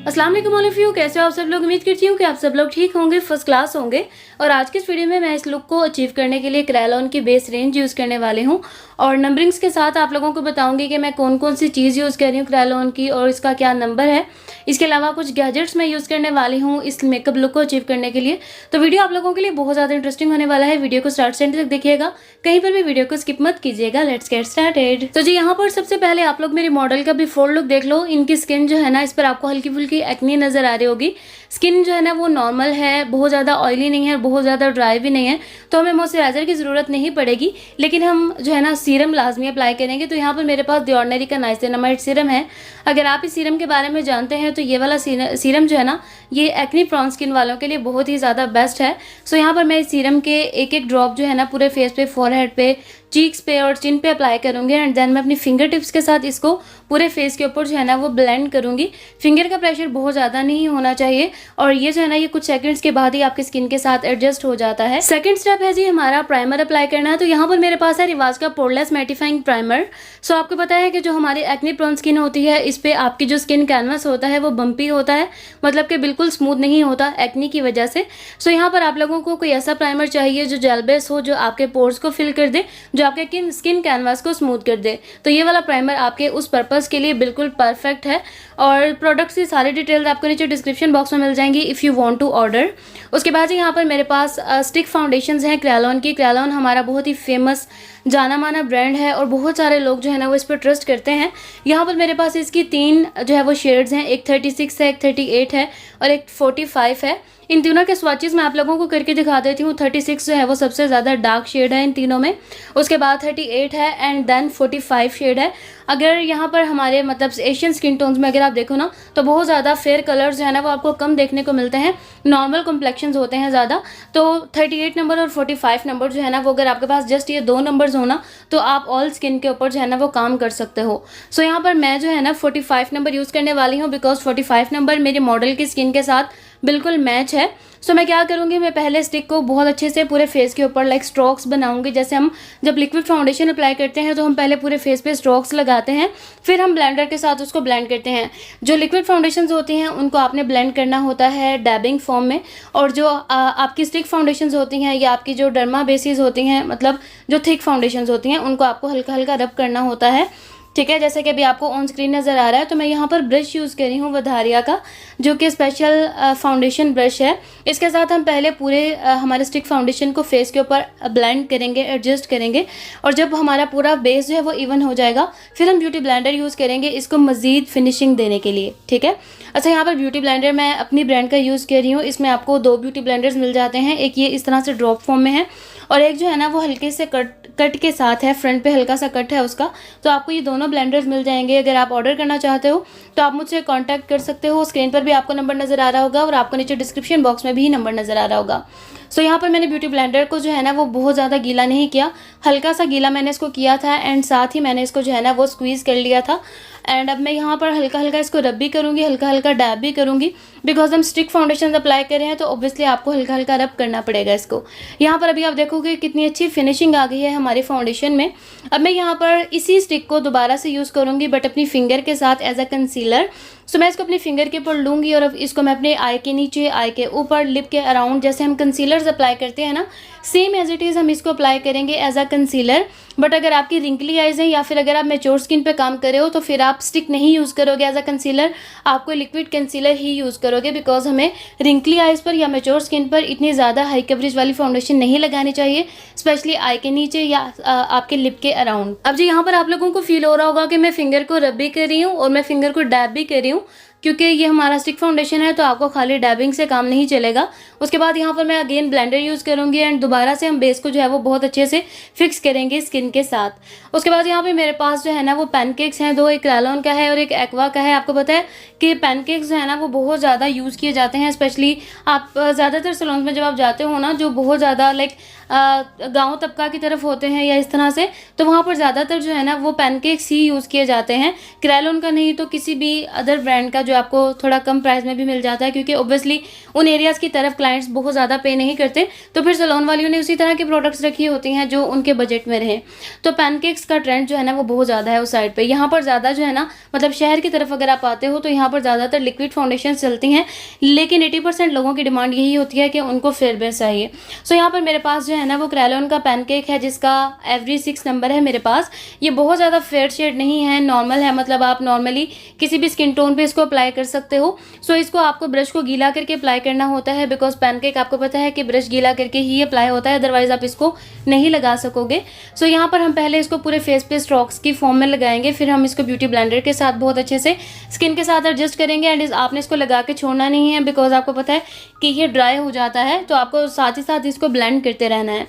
अस्सलाम वालेकुम all of you, कैसे हो आप सब लोग। उम्मीद करती हूँ कि आप सब लोग ठीक होंगे, फर्स्ट क्लास होंगे। और आज के इस वीडियो में मैं इस लुक को अचीव करने के लिए क्रेलॉन की बेस रेंज यूज़ करने वाली हूँ और नंबरिंग्स के साथ आप लोगों को बताऊंगी कि मैं कौन कौन सी चीज़ यूज़ कर रही हूँ क्रेलॉन की और इसका क्या नंबर है। इसके अलावा कुछ गैजेट्स मैं यूज़ करने वाली हूँ इस मेकअप लुक को अचीव करने के लिए। तो वीडियो आप लोगों के लिए बहुत ज़्यादा इंटरेस्टिंग होने वाला है। वीडियो को स्टार्ट से एंड तक देखिएगा, कहीं पर भी वीडियो को स्किप मत कीजिएगा। Let's get started. तो जी यहाँ पर सबसे पहले आप लोग मेरे मॉडल का बिफोर लुक देख लो। इनकी स्किन जो है ना, इस पर आपको हल्की फुल्की एक्ने नजर आ रही होगी। स्किन जो है ना वो नॉर्मल है, बहुत ज़्यादा ऑयली नहीं है, बहुत ज़्यादा ड्राई भी नहीं है, तो हमें मॉइस्चराइजर की ज़रूरत नहीं पड़ेगी। लेकिन हम जो है ना सीरम लाजमी अप्लाई करेंगे। तो यहाँ पर मेरे पास द ऑर्डिनरी का नाइसिनामाइड सीरम है। अगर आप इस सीरम के बारे में जानते हैं तो ये वाला सीरम जो है ना, ये एक्ने प्रॉन स्किन वालों के लिए बहुत ही ज़्यादा बेस्ट है। सो यहाँ पर मैं इस सीरम के एक एक ड्रॉप जो है ना पूरे फेस पे, फॉरहेड पे, चीक्स पे और चिन पे अप्लाई करूंगी एंड देन मैं अपनी फिंगर टिप्स के साथ इसको पूरे फेस के ऊपर जो है ना वो ब्लेंड करूंगी। फिंगर का प्रेशर बहुत ज़्यादा नहीं होना चाहिए और ये जो है ना ये कुछ सेकंड्स के बाद ही आपकी स्किन के साथ एडजस्ट हो जाता है। सेकंड स्टेप है जी हमारा प्राइमर अप्लाई करना है। तो यहाँ पर मेरे पास है रिवाज का पोरलेस मैटिफाइंग प्राइमर। सो आपको पता है कि जो हमारी एक्ने प्रोन स्किन होती है, इस पे आपकी जो स्किन कैनवस होता है वो बम्पी होता है, मतलब कि बिल्कुल स्मूथ नहीं होता एक्ने की वजह से। सो यहाँ पर आप लोगों को कोई ऐसा प्राइमर चाहिए जो जेल बेस हो, जो आपके पोर्स को फिल कर दे, जो आपके स्किन कैनवास को स्मूथ कर दे। तो ये वाला प्राइमर आपके उस पर्पस के लिए बिल्कुल परफेक्ट है और प्रोडक्ट्स की सारी डिटेल्स आपको नीचे डिस्क्रिप्शन बॉक्स में मिल जाएंगी if you want to order. उसके बाद यहाँ पर मेरे पास स्टिक फाउंडेशंस हैं क्रेलॉन की। क्रेलॉन हमारा बहुत ही फेमस जाना माना ब्रांड है और बहुत सारे लोग जो है ना वो इस पर ट्रस्ट करते हैं। यहाँ पर मेरे पास इसकी 3 जो है वो शेड्स हैं, एक 36 है, एक 38 है और एक 45 है। इन तीनों के स्वॉचेस मैं आप लोगों को करके दिखा देती हूँ। 36 जो है वो सबसे ज़्यादा डार्क शेड है इन तीनों में, उसके बाद 38 है एंड देन 45 शेड है। अगर यहाँ पर हमारे मतलब एशियन स्किन टोन्स में अगर आप देखो ना तो बहुत ज़्यादा फेयर कलर्स जो है ना वो आपको कम देखने को मिलते हैं, नॉर्मल कॉम्प्लेक्शंस होते हैं ज़्यादा। तो 38 नंबर और 45 नंबर जो है ना वो अगर आपके पास जस्ट ये 2 नंबर्स हो ना तो आप ऑल स्किन के ऊपर जो है ना वो काम कर सकते हो। सो यहाँ पर मैं जो है ना 45 नंबर यूज़ करने वाली हूँ बिकॉज 45 नंबर मेरे मॉडल की स्किन के साथ बिल्कुल मैच है। सो मैं क्या करूँगी, मैं पहले स्टिक को बहुत अच्छे से पूरे फेस के ऊपर लाइक स्ट्रोक्स बनाऊंगी। जैसे हम जब लिक्विड फाउंडेशन अप्लाई करते हैं तो हम पहले पूरे फेस पे स्ट्रोक्स लगाते हैं, फिर हम ब्लेंडर के साथ उसको ब्लेंड करते हैं। जो लिक्विड फाउंडेशंस होती हैं उनको आपने ब्लेंड करना होता है डैबिंग फॉर्म में, और जो आपकी स्टिक फाउंडेशंस होती हैं या आपकी जो डर्मा बेसिस होती हैं, मतलब जो थिक फाउंडेशंस होती हैं, उनको आपको हल्का हल्का रब करना होता है। ठीक है, जैसे कि अभी आपको ऑन स्क्रीन नज़र आ रहा है। तो मैं यहाँ पर ब्रश यूज़ कर रही हूँ वधारिया का, जो कि स्पेशल फाउंडेशन ब्रश है। इसके साथ हम पहले पूरे हमारे स्टिक फाउंडेशन को फेस के ऊपर ब्लेंड करेंगे, एडजस्ट करेंगे, और जब हमारा पूरा बेस जो है वो इवन हो जाएगा फिर हम ब्यूटी ब्लेंडर यूज़ करेंगे इसको मज़ीद फिनिशिंग देने के लिए। ठीक है, अच्छा यहाँ पर ब्यूटी ब्लेंडर मैं अपनी ब्रांड का यूज़ कर रही हूँ। इसमें आपको 2 ब्यूटी ब्लेंडर्स मिल जाते हैं, एक ये इस तरह से ड्रॉप फॉर्म में है और एक जो है ना वो हल्के से कट के साथ है, फ्रंट पे हल्का सा कट है उसका। तो आपको ये दोनों ब्लेंडर्स मिल जाएंगे। अगर आप ऑर्डर करना चाहते हो तो आप मुझसे कांटेक्ट कर सकते हो। स्क्रीन पर भी आपको नंबर नज़र आ रहा होगा और आपको नीचे डिस्क्रिप्शन बॉक्स में भी नंबर नज़र आ रहा होगा। सो यहाँ पर मैंने ब्यूटी ब्लेंडर को जो है ना वो बहुत ज़्यादा गीला नहीं किया, हल्का सा गीला मैंने इसको किया था एंड साथ ही मैंने इसको जो है ना वो स्क्वीज़ कर लिया था। एंड अब मैं यहाँ पर हल्का हल्का इसको रब भी करूँगी, हल्का हल्का डैब भी करूँगी, बिकॉज हम स्टिक फाउंडेशन अप्लाई कर रहे हैं तो ऑब्वियसली आपको हल्का हल्का रब करना पड़ेगा इसको। यहाँ पर अभी आप देखोगे कितनी अच्छी फिनिशिंग आ गई है हमारे फाउंडेशन में। अब मैं यहाँ पर इसी स्टिक को दोबारा से यूज़ करूँगी बट अपनी फिंगर के साथ एज अ कंसीलर। सो मैं इसको अपनी फिंगर के ऊपर लूँगी और अब इसको मैं अपने आई के नीचे, आई के ऊपर, लिप के अराउंड, जैसे हम कंसीलर्स अप्लाई करते हैं ना, सेम एज इट इज़ हम इसको अप्लाई करेंगे एज अ कंसीलर। बट अगर आपकी रिंकली आइज़ हैं या फिर अगर आप मैच्योर स्किन पे काम कर रहे हो तो फिर आप स्टिक नहीं यूज़ करोगे एज अ कंसीलर, आपको लिक्विड कंसीलर ही यूज़ करोगे, बिकॉज हमें रिंकली आइज़ पर या मैच्योर स्किन पर इतनी ज़्यादा हाई कवरेज वाली फाउंडेशन नहीं लगानी चाहिए, स्पेशली आई के नीचे या आपके लिप के अराउंड। अब जी यहाँ पर आप लोगों को फील हो रहा होगा कि मैं फिंगर को रब भी कर रही हूँ और मैं फिंगर को डैब भी कर रही हूँ, क्योंकि ये हमारा स्टिक फाउंडेशन है तो आपको खाली डैबिंग से काम नहीं चलेगा। उसके बाद यहाँ पर मैं अगेन ब्लेंडर यूज़ करूँगी एंड दोबारा से हम बेस को जो है वो बहुत अच्छे से फिक्स करेंगे स्किन के साथ। उसके बाद यहाँ पे मेरे पास जो है ना वो पैनकेक्स हैं, 2, एक क्रेलॉन का है और एक एक्वा का है। आपको पता है कि पैनकेक्स जो है ना वो बहुत ज़्यादा यूज़ किए जाते हैं, स्पेशली आप ज़्यादातर सैलून में जब आप जाते हो ना जो बहुत ज़्यादा लाइक गाँव तबका की तरफ होते हैं या इस तरह से, तो वहाँ पर ज़्यादातर जो है ना वो पैनकेक्स ही यूज़ किए जाते हैं। क्रेलॉन का नहीं तो किसी भी अदर ब्रांड का जो जो आपको थोड़ा कम प्राइस में भी मिल जाता है, क्योंकि ऑब्वियसली उन एरियाज़ की तरफ क्लाइंट्स बहुत ज़्यादा पे नहीं करते, तो फिर सैलून वालियों ने उसी तरह की प्रोडक्ट्स रखी होती हैं जो उनके बजट में रहे। तो पैनकेक्स का ट्रेंड जो है ना वो बहुत ज़्यादा है उस साइड पे। यहाँ पर ज़्यादा जो है ना, मतलब शहर की तरफ अगर आप आते हो तो यहाँ पर ज़्यादातर लिक्विड फाउंडेशन चलती हैं, लेकिन 80% लोगों की डिमांड यही होती है कि उनको फेयर बेस चाहिए। सो यहाँ पर मेरे पास जो है ना वो क्रेलॉन का पैनकेक है, जिसका एवरी 6 नंबर है मेरे पास। ये बहुत ज़्यादा फेयर शेड नहीं है, नॉर्मल है, मतलब आप नॉर्मली किसी भी स्किन टोन पे इसको अप्लाई कर सकते हो। सो इसको आपको ब्रश को गीला करके अप्लाई करना होता है, बिकॉज पैनकेक आपको पता है कि ब्रश गीला करके ही अप्लाई होता है, अदरवाइज आप इसको नहीं लगा सकोगे। सो यहाँ पर हम पहले इसको पूरे फेस पे स्ट्रोक्स की फॉर्म में लगाएंगे, फिर हम इसको ब्यूटी ब्लेंडर के साथ बहुत अच्छे से स्किन के साथ एडजस्ट करेंगे। एंड आपने इसको लगा के छोड़ना नहीं है, बिकॉज आपको पता है कि ये ड्राई हो जाता है, तो आपको साथ ही साथ इसको ब्लेंड करते रहना है।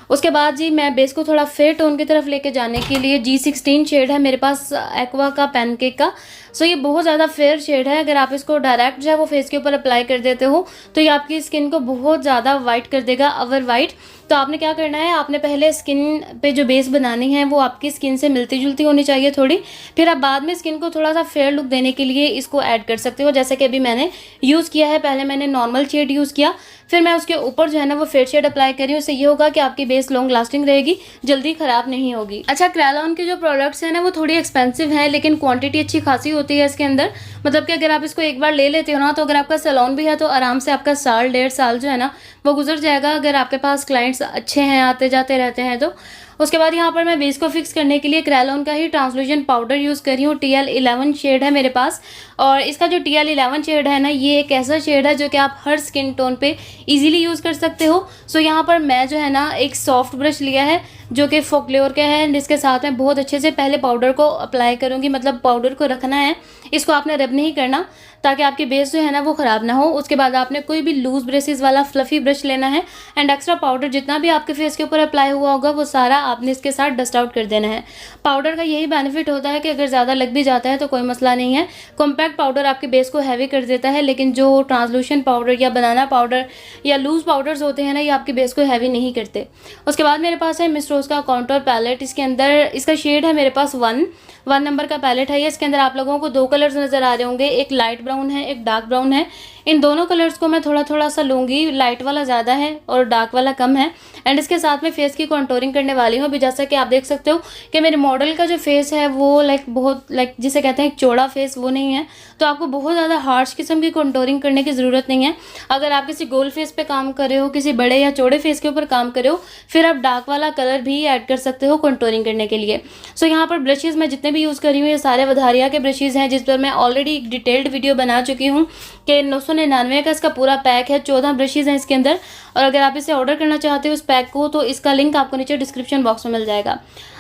उसके बाद जी मैं बेस को थोड़ा फेयर टोन की तरफ लेके जाने के लिए G16 शेड है मेरे पास एक्वा का पैनकेक का। सो ये बहुत ज़्यादा फेयर शेड है। अगर आप इसको डायरेक्ट जो है वो फेस के ऊपर अप्लाई कर देते हो तो ये आपकी स्किन को बहुत ज़्यादा वाइट कर देगा, ओवर वाइट। तो आपने क्या करना है, आपने पहले स्किन पे जो बेस बनानी है वो आपकी स्किन से मिलती जुलती होनी चाहिए थोड़ी, फिर आप बाद में स्किन को थोड़ा सा फेयर लुक देने के लिए इसको ऐड कर सकते हो। जैसे कि अभी मैंने यूज़ किया है, पहले मैंने नॉर्मल शेड यूज़ किया, फिर मैं उसके ऊपर जो है ना वो फेयर शेड अप्लाई करी। उससे ये होगा कि आपकी बेस लॉन्ग लास्टिंग रहेगी, जल्दी ख़राब नहीं होगी। अच्छा, क्रेलॉन के जो प्रोडक्ट्स हैं ना वो थोड़ी एक्सपेंसिव हैं, लेकिन क्वांटिटी अच्छी खासी होती है इसके अंदर। मतलब कि अगर आप इसको एक बार ले लेते हो ना, तो अगर आपका सैलून भी है तो आराम से आपका साल 1.5 साल जो है ना वो गुजर जाएगा, अगर आपके पास क्लाइंट्स अच्छे हैं, आते जाते रहते हैं तो। उसके बाद यहाँ पर मैं बेस को फिक्स करने के लिए क्रेलॉन का ही ट्रांसलूशन पाउडर यूज़ कर रही हूँ। TL11 शेड है मेरे पास, और इसका जो TL11 शेड है ना, ये एक ऐसा शेड है जो कि आप हर स्किन टोन पे इजीली यूज़ कर सकते हो। सो यहाँ पर मैं जो है ना एक सॉफ्ट ब्रश लिया है जो कि फोक्लेयर का है, एंड इसके साथ में बहुत अच्छे से पहले पाउडर को अप्लाई करूँगी, मतलब पाउडर को रखना है, इसको आपने रब नहीं करना ताकि आपकी बेस जो है ना वो ख़राब ना हो। उसके बाद आपने कोई भी लूज़ ब्रशेज़ वाला फ्लफ़ी ब्रश लेना है, एंड एक्स्ट्रा पाउडर जितना भी आपके फेस के ऊपर अप्लाई हुआ होगा वो सारा आपने इसके साथ डस्ट आउट कर देना है। पाउडर का यही बेनिफिट होता है कि अगर ज़्यादा लग भी जाता है तो कोई मसला नहीं है। कॉम्पैक्ट पाउडर आपके बेस को हैवी कर देता है, लेकिन जो ट्रांसलूशन पाउडर या बनाना पाउडर या लूज़ पाउडर्स होते हैं ना, ये आपके बेस को हैवी नहीं करते। उसके बाद मेरे पास है मिस रोज़ का कॉन्टोर पैलेट। इसके अंदर इसका शेड है मेरे पास 1 नंबर का पैलेट है ये। इसके अंदर आप लोगों को 2 कलर्स नज़र आ रहे होंगे, एक लाइट ब्राउन है, एक डार्क ब्राउन है। इन दोनों कलर्स को मैं थोड़ा थोड़ा सा लूँगी, लाइट वाला ज़्यादा है और डार्क वाला कम है। एंड इसके साथ में फेस की कॉन्टोरिंग करने वाली हूँ। अभी जैसा कि आप देख सकते हो कि मेरे मॉडल का जो फेस है वो बहुत जिसे कहते हैं चौड़ा फेस वो नहीं है, तो आपको बहुत ज़्यादा हार्श किस्म की कॉन्टोरिंग करने की ज़रूरत नहीं है। अगर आप किसी गोल फेस पे काम कर रहे हो, किसी बड़े या चौड़े फेस के ऊपर काम कर रहे हो, फिर आप डार्क वाला कलर भी ऐड कर सकते हो कॉन्टोरिंग करने के लिए। सो यहाँ पर ब्रशेज़ मैं जितने भी यूज़ कर रही हूँ ये सारे वधारिया के ब्रशेज़ हैं, जिस पर मैं ऑलरेडी एक डिटेल्ड वीडियो बना चुकी हूँ कि 999 का इसका पूरा पैक है, 14 ब्रशेज़ हैं इसके अंदर। और अगर आप इसे ऑर्डर करना चाहते हो इस पैक को, तो इसका लिंक आपको नीचे डिस्क्रिप्शन बॉक्स में मिल जाएगा।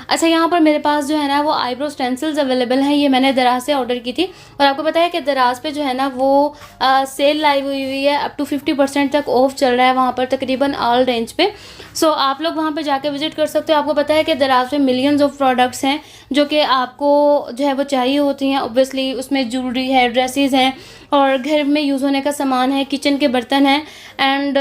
अच्छा, यहाँ पर मेरे पास जो है ना वो आईब्रो स्टेंसिल्स अवेलेबल हैं। ये मैंने दराज से ऑर्डर की थी, और आपको पता है कि दराज पे जो है ना वो सेल लाइव हुई है, अप टू 50% तक ऑफ चल रहा है वहाँ पर तकरीबन ऑल रेंज पे। सो आप लोग वहाँ पे जाके विजिट कर सकते हो। आपको पता है कि दराज पे मिलियंस ऑफ प्रोडक्ट्स हैं जो कि आपको जो है वो चाहिए होती हैं। ऑब्वियसली उसमें ज्वेलरी है, ड्रेसेस हैं, और घर में यूज़ होने का सामान है, किचन के बर्तन हैं, एंड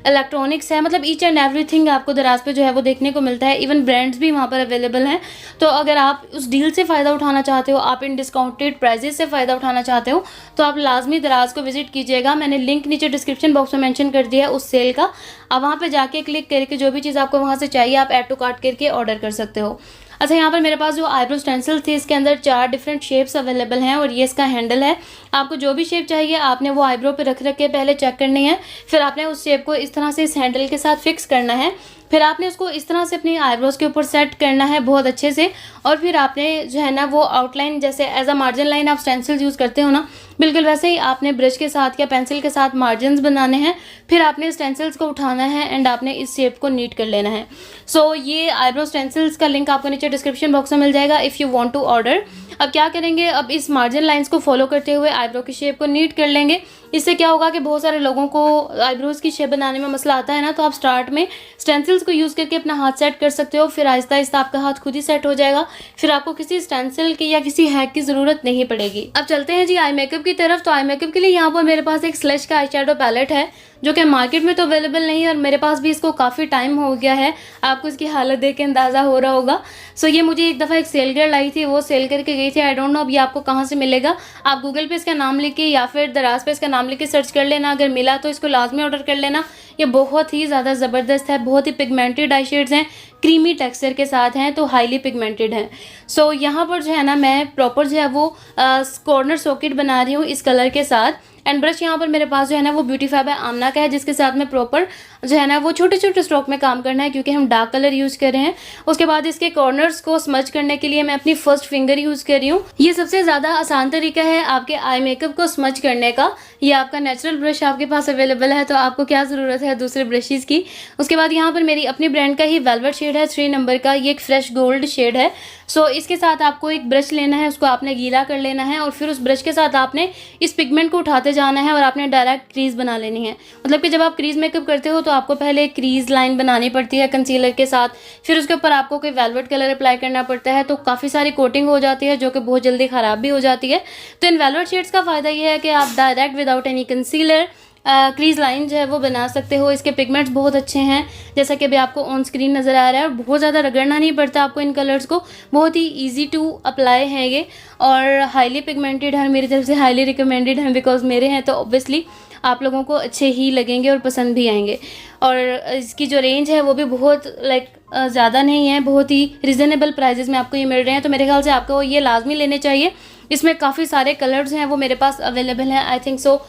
इलेक्ट्रॉनिक्स है, मतलब ईच एंड एवरीथिंग आपको दराज पे जो है वो देखने को मिलता है। इवन ब्रांड्स भी वहाँ पर अवेलेबल हैं। तो अगर आप उस डील से फ़ायदा उठाना चाहते हो, आप इन डिस्काउंटेड प्राइजेस से फ़ायदा उठाना चाहते हो, तो आप लाजमी दराज को विजिट कीजिएगा। मैंने लिंक नीचे डिस्क्रिप्शन बॉक्स में मेंशन कर दिया है उस सेल का। आप वहाँ पे जाके क्लिक करके जो भी चीज़ आपको वहाँ से चाहिए आप ऐड टू कार्ट करके ऑर्डर कर सकते हो। अच्छा, यहाँ पर मेरे पास जो आईब्रो स्टेंसिल थी इसके अंदर 4 डिफरेंट शेप्स अवेलेबल हैं, और ये इसका हैंडल है। आपको जो भी शेप चाहिए आपने वो आईब्रो पे रख के पहले चेक करनी है, फिर आपने उस शेप को इस तरह से इस हैंडल के साथ फिक्स करना है, फिर आपने उसको इस तरह से अपनी आईब्रोज के ऊपर सेट करना है बहुत अच्छे से, और फिर आपने जो है ना वो आउटलाइन जैसे एज अ मार्जिन लाइन आप स्टेंसिल यूज़ करते हो ना, बिल्कुल वैसे ही आपने ब्रश के साथ या पेंसिल के साथ मार्जिन्स बनाने हैं। फिर आपने स्टेंसिल्स को उठाना है एंड आपने इस शेप को नीट कर लेना है। सो ये आईब्रो स्टेंसिल्स का लिंक आपको नीचे डिस्क्रिप्शन बॉक्स में मिल जाएगा if you want to order. अब क्या करेंगे, अब इस मार्जिन लाइंस को फॉलो करते हुए आईब्रो की शेप को नीट कर लेंगे। इससे क्या होगा कि बहुत सारे लोगों को आईब्रोज़ की शेप बनाने में मसला आता है ना, तो आप स्टार्ट में स्टेंसिल्स को यूज़ करके अपना हाथ सेट कर सकते हो, फिर आहिस्ता आहिस्ता आपका हाथ खुद ही सेट हो जाएगा, फिर आपको किसी स्टेंसिल की या किसी हैक की ज़रूरत नहीं पड़ेगी। अब चलते हैं जी आई मेकअप की तरफ। तो आई मेकअप के लिए यहाँ पर मेरे पास एक स्लश का आई शैडो पैलेट है जो कि मार्केट में तो अवेलेबल नहीं है और मेरे पास भी इसको काफ़ी टाइम हो गया है, आपको इसकी हालत देख के अंदाज़ा हो रहा होगा। सो ये मुझे एक दफ़ा एक सेल गर्ल आई थी, वो सेल करके गई थी। आई डोंट नो अब ये आपको कहाँ से मिलेगा, आप गूगल पे इसका नाम लिख के या फिर दराज पे इसका नाम लिख के सर्च कर लेना, अगर मिला तो इसको लाजमी ऑर्डर कर लेना। ये बहुत ही ज़्यादा ज़बरदस्त है, बहुत ही पिगमेंटेड आई शेड्स हैं, क्रीमी टेक्सचर के साथ हैं, तो हाईली पिगमेंटेड हैं। सो यहाँ पर जो है ना मैं प्रॉपर जो है वो कॉर्नर सॉकेट बना रही हूँ इस कलर के साथ। एंड ब्रश यहाँ पर मेरे पास जो है ना वो ब्यूटीफाई बाय आमना का है, जिसके साथ में प्रॉपर जो है ना वो छोटे छोटे स्ट्रोक में काम करना है, क्योंकि हम डार्क कलर यूज़ कर रहे हैं। उसके बाद इसके कॉर्नर्स को स्मच करने के लिए मैं अपनी फर्स्ट फिंगर यूज़ कर रही हूँ। ये सबसे ज़्यादा आसान तरीका है आपके आई मेकअप को स्मच करने का। ये आपका नेचुरल ब्रश आपके पास अवेलेबल है, तो आपको क्या ज़रूरत है दूसरे ब्रशेज़ की। उसके बाद यहाँ पर मेरी अपनी ब्रांड का ही वेलवेट शेड है 3 नंबर का, ये एक फ्रेश गोल्ड शेड है। सो इसके साथ आपको एक ब्रश लेना है, उसको आपने गीला कर लेना है और फिर उस ब्रश के साथ आपने इस पिगमेंट को उठाते जाना है और आपने डायरेक्ट क्रीज बना लेनी है। मतलब कि जब आप क्रीज मेकअप करते हो तो आपको पहले क्रीज लाइन बनानी पड़ती है कंसीलर के साथ, फिर उसके ऊपर आपको कोई वेलवेट कलर अप्लाई करना पड़ता है, तो काफ़ी सारी कोटिंग हो जाती है जो कि बहुत जल्दी ख़राब भी हो जाती है। तो इन वेलवेट शेड्स का फ़ायदा ये है कि आप direct without any concealer crease line जो है वो बना सकते हो। इसके पिगमेंट्स बहुत अच्छे हैं, जैसा कि अभी आपको ऑन स्क्रीन नज़र आ रहा है, और बहुत ज़्यादा रगड़ना नहीं पड़ता आपको इन कलर्स को, बहुत ही इजी टू अप्लाई है ये, और हाईली पिगमेंटेड है। मेरी तरफ से हाईली रिकमेंडेड है, बिकॉज मेरे हैं तो ऑब्वियसली आप लोगों को अच्छे ही लगेंगे और पसंद भी आएंगे। और इसकी जो रेंज है वो भी बहुत ज़्यादा नहीं है, बहुत ही रिजनेबल प्राइजेस में आपको ये मिल रहे हैं, तो मेरे ख्याल से आपको ये लाजमी लेने चाहिए। इसमें काफ़ी सारे कलर्स हैं वो मेरे पास अवेलेबल हैं, आई थिंक सो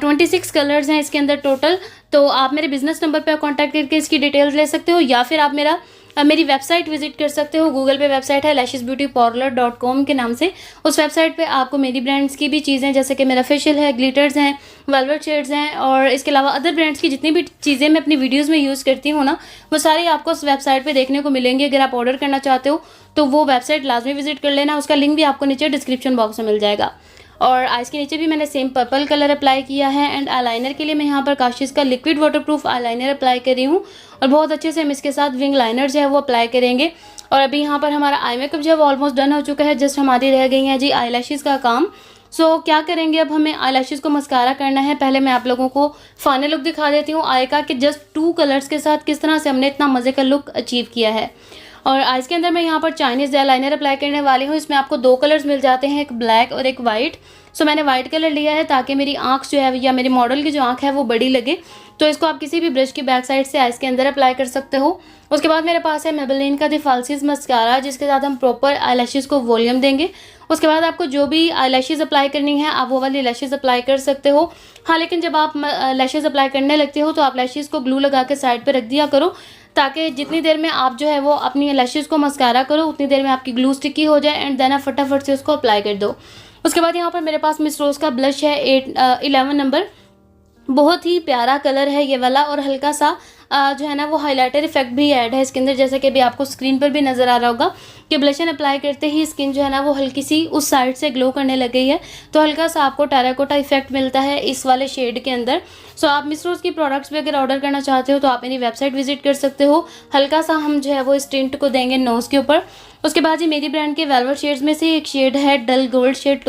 26 कलर्स हैं इसके अंदर टोटल। तो आप मेरे बिजनेस नंबर पर कॉन्टैक्ट करके इसकी डिटेल्स ले सकते हो, या फिर आप मेरी वेबसाइट विजिट कर सकते हो। गूगल पे वेबसाइट है lashesbeautyparlor.com के नाम से। उस वेबसाइट पे आपको मेरी ब्रांड्स की भी चीज़ें, जैसे कि मेरा फेशियल है, ग्लिटर्स हैं, वेलवेट शेड्स हैं, और इसके अलावा अदर ब्रांड्स की जितनी भी चीज़ें मैं अपनी वीडियोस में यूज़ करती हूँ ना, वो सारी आपको उस वेबसाइट पे देखने को मिलेंगी। अगर आप ऑर्डर करना चाहते हो तो वो वेबसाइट लाजमी विजिट कर लेना, उसका लिंक भी आपको नीचे डिस्क्रिप्शन बॉक्स में मिल जाएगा। और आइज़ के नीचे भी मैंने सेम पर्पल कलर अप्लाई किया है। एंड आईलाइनर के लिए मैं यहाँ पर काशिश का लिक्विड वाटरप्रूफ आईलाइनर अप्लाई कर रही हूँ, और बहुत अच्छे से हम इसके साथ विंग लाइनर जो है वो अप्लाई करेंगे। और अभी यहाँ पर हमारा आई मेकअप जो है वो ऑलमोस्ट डन हो चुका है, जस्ट हमारी रह गई है जी आई लैशेज़ का काम। सो क्या करेंगे, अब हमें आई लैशेज़ को मस्कारा करना है। पहले मैं आप लोगों को फाइनल लुक दिखा देती हूँ आई का, कि जस्ट 2 कलर्स के साथ किस तरह से हमने इतना मज़े का लुक अचीव किया है। और आइज़ के अंदर मैं यहाँ पर चाइनीज़ आई लाइनर अप्लाई करने वाली हूँ। इसमें आपको 2 कलर्स मिल जाते हैं, एक ब्लैक और एक वाइट। सो मैंने वाइट कलर लिया है ताकि मेरी आँख जो है या मेरे मॉडल की जो आँख है वो बड़ी लगे। तो इसको आप किसी भी ब्रश की बैक साइड से आइज़ के अंदर अप्लाई कर सकते हो। उसके बाद मेरे पास है मेबेलिन का द फाल्सीज मस्कारा, जिसके साथ हम प्रॉपर आई लैशेज़ को वॉल्यूम देंगे। उसके बाद आपको जो भी आई लैशेज़ अप्लाई करनी है आप वो वाली लैशेज़ अप्लाई कर सकते हो। हाँ, लेकिन जब आप लैशेज़ अप्लाई करने लगते हो तो आप लैशेज़ को ग्लू लगा के साइड पर रख दिया करो, ताकि जितनी देर में आप जो है वो अपनी लैशेज़ को मस्कारा करो उतनी देर में आपकी ग्लू स्टिकी हो जाए, एंड देन आप फटाफट से उसको अप्लाई कर दो। उसके बाद यहाँ पर मेरे पास मिस रोज़ का ब्लश है 11 नंबर, बहुत ही प्यारा कलर है ये वाला, और हल्का सा जो है ना वो हाइलाइटर इफेक्ट भी ऐड है इसके अंदर, जैसे कि अभी आपको स्क्रीन पर भी नज़र आ रहा होगा कि ब्लशन अप्लाई करते ही स्किन जो है ना वो हल्की सी उस साइड से ग्लो करने लग गई है, तो हल्का सा आपको टेराकोटा इफेक्ट मिलता है इस वाले शेड के अंदर। सो आप मिस रोज़ की प्रोडक्ट्स भी अगर ऑर्डर करना चाहते हो तो आप मेरी वेबसाइट विजिट कर सकते हो। हल्का सा हम जो है वो इस टिंट को देंगे नोज़ के ऊपर। उसके बाद ही मेरी ब्रांड के वेलवेट शेड्स में से एक शेड है डल गोल्ड शेड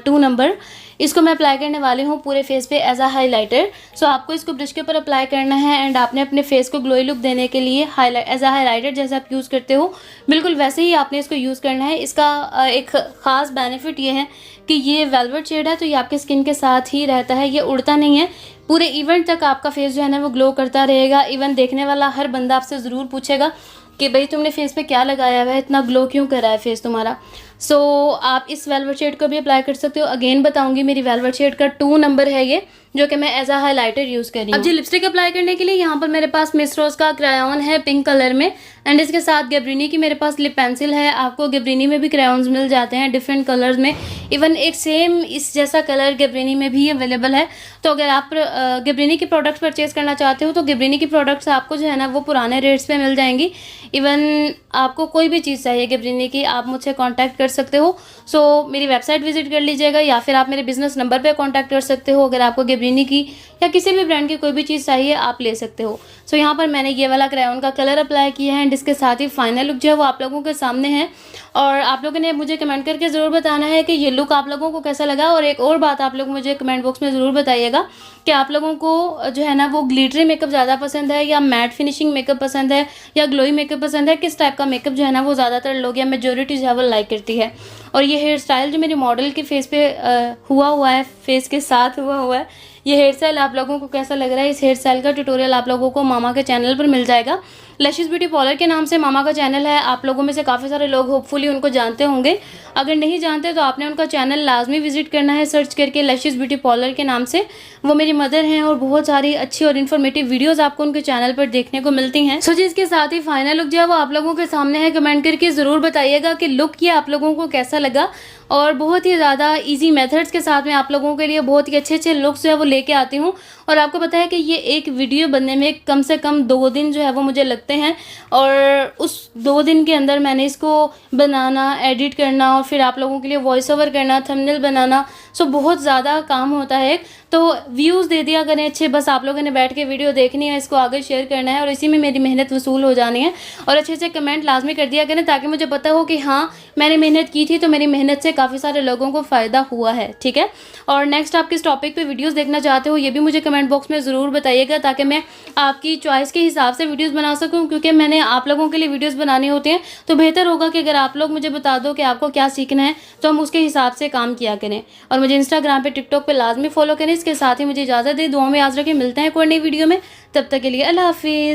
2 नंबर, इसको मैं अप्लाई करने वाली हूँ पूरे फेस पे एज अ हाइलाइटर। सो आपको इसको ब्रश के ऊपर अप्लाई करना है, एंड आपने अपने फेस को ग्लोई लुक देने के लिए एज अ हाइलाइटर जैसे आप यूज़ करते हो बिल्कुल वैसे ही आपने इसको यूज़ करना है। इसका एक ख़ास बेनिफिट ये है कि ये वेलवेट शेड है तो ये आपके स्किन के साथ ही रहता है, ये उड़ता नहीं है। पूरे इवेंट तक आपका फेस जो है ना वो ग्लो करता रहेगा। इवन देखने वाला हर बंदा आपसे ज़रूर पूछेगा कि भाई तुमने फेस पे क्या लगाया हुआ है, इतना ग्लो क्यों कर रहा है फेस तुम्हारा। सो आप इस वेलवेट शेड को भी अप्लाई कर सकते हो। अगेन बताऊंगी मेरी वेलवेट शेड का 2 नंबर है ये, जो कि मैं एज अ हाइलाइटर यूज़ कर रही हूँ। अब जी लिपस्टिक अप्लाई करने के लिए यहाँ पर मेरे पास मिस रोज़ का क्रायॉन है पिंक कलर में, एंड इसके साथ गैब्रिनी की मेरे पास लिप पेंसिल है। आपको गैब्रिनी में भी क्रायॉन्स मिल जाते हैं डिफरेंट कलर्स में, इवन एक सेम इस जैसा कलर गैब्रिनी में भी अवेलेबल है। तो अगर आप गैब्रिनी की प्रोडक्ट्स परचेज करना चाहते हो तो गैब्रिनी की प्रोडक्ट्स आपको जो है ना वो पुराने रेट्स पे मिल जाएंगी। इवन आपको कोई भी चीज़ चाहिए गैब्रिनी की आप मुझसे कांटेक्ट कर सकते हो। सो मेरी वेबसाइट विजिट कर लीजिएगा, या फिर आप मेरे बिजनेस नंबर पे कांटेक्ट कर सकते हो अगर आपको गैब्रिनी मेबलिनी की या किसी भी ब्रांड की कोई भी चीज़ चाहिए आप ले सकते हो। सो यहाँ पर मैंने ये वाला क्रायॉन का कलर अप्लाई किया है एंड इसके साथ ही फाइनल लुक जो है वो आप लोगों के सामने है। और आप लोगों ने मुझे कमेंट करके ज़रूर बताना है कि ये लुक आप लोगों को कैसा लगा। और एक और बात आप लोग मुझे कमेंट बॉक्स में ज़रूर बताइएगा कि आप लोगों को जो है ना वो ग्लिटरी मेकअप ज़्यादा पसंद है या मैट फिनिशिंग मेकअप पसंद है या ग्लोई मेकअप पसंद है, किस टाइप का मेकअप जो है ना वो ज़्यादातर लोग या मेजोरिटी जो है वो लाइक करती है। और ये हेयर स्टाइल जो मेरी मॉडल के फेस पे हुआ है, फेस के साथ हुआ है, ये हेयर स्टाइल आप लोगों को कैसा लग रहा है, इस हेयर स्टाइल का ट्यूटोरियल आप लोगों को मामा के चैनल पर मिल जाएगा। लशीज ब्यूटी पार्लर के नाम से मामा का चैनल है। आप लोगों में से काफ़ी सारे लोग होपफुली उनको जानते होंगे। अगर नहीं जानते तो आपने उनका चैनल लाजमी विजिट करना है, सर्च करके लशीज ब्यूटी पार्लर के नाम से। वो मेरी मदर हैं और बहुत सारी अच्छी और इन्फॉर्मेटिव वीडियोस आपको उनके चैनल पर देखने को मिलती हैं। सो जी, इसके साथ ही फाइनल लुक जो है वो आप लोगों के सामने है। कमेंट करके ज़रूर बताइएगा कि लुक ये आप लोगों को कैसा लगा। और बहुत ही ज़्यादा इजी मेथड्स के साथ मैं आप लोगों के लिए बहुत ही अच्छे लुक्स जो है वो लेके आती हूँ। और आपको पता है कि ये एक वीडियो बनने में कम से कम 2 दिन जो है वो मुझे लगते हैं। और उस 2 दिन के अंदर मैंने इसको बनाना, एडिट करना और फिर आप लोगों के लिए वॉइस ओवर करना, थंबनेल बनाना, सो बहुत ज़्यादा काम होता है। तो व्यूज़ दे दिया करें अच्छे, बस आप लोगों ने बैठ के वीडियो देखनी है, इसको आगे शेयर करना है और इसी में मेरी मेहनत वसूल हो जानी है। और अच्छे से कमेंट लाजमी कर दिया करें ताकि मुझे पता हो कि हाँ मैंने मेहनत की थी, तो मेरी मेहनत से काफ़ी सारे लोगों को फ़ायदा हुआ है। ठीक है। और नेक्स्ट आप किस टॉपिक पे वीडियोस देखना चाहते हो ये भी मुझे कमेंट बॉक्स में ज़रूर बताइएगा ताकि मैं आपकी चॉइस के हिसाब से वीडियोस बना सकूं। क्योंकि मैंने आप लोगों के लिए वीडियोस बनानी होती हैं, तो बेहतर होगा कि अगर आप लोग मुझे बता दो कि आपको क्या सीखना है तो हम उसके हिसाब से काम किया करें। और मुझे इंस्टाग्राम पे, टिकटॉक पे लाजमी फॉलो करें। इसके साथ ही मुझे इजाज़त दें, दुआ में याद रखें। मिलते हैं कोई नई वीडियो में, तब तक के लिए अल्लाह हाफिज़।